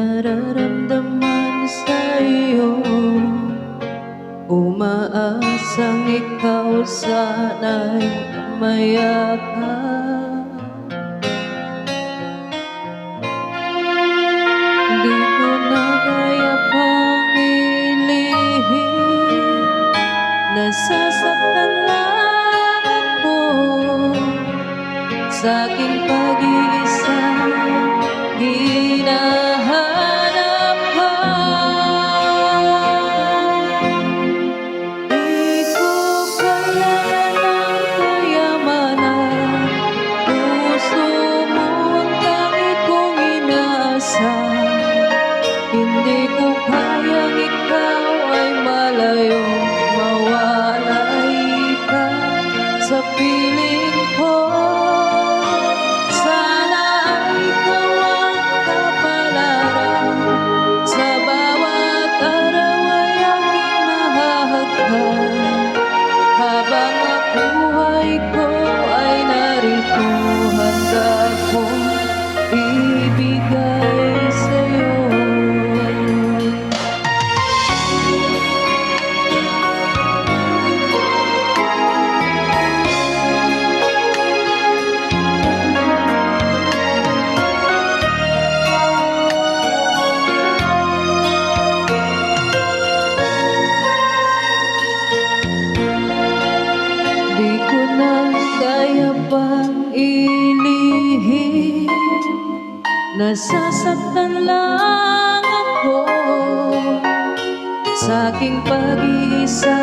nararamdaman sa'yo. Umaasang ikaw sana'y mayakap. Di ko na kaya pang ilihim, nasasaktan lang ako sa aking pag-iisa. Hinahanap ka, di ko kailanman kayamanan. Puso mo ang langit kong inaasam. Hindi ko kayang ikaw ay malayong mawalay ka sa piling ko. Sana ay ikaw ang kapalaran, sa bawat araw ay aking mahahagkan. Habang ang buhay ko ay narito, handa kong ibigay sa'yo. Di ko na kaya pang ilihim, nasasaktan lang ako sa aking pag-iisa.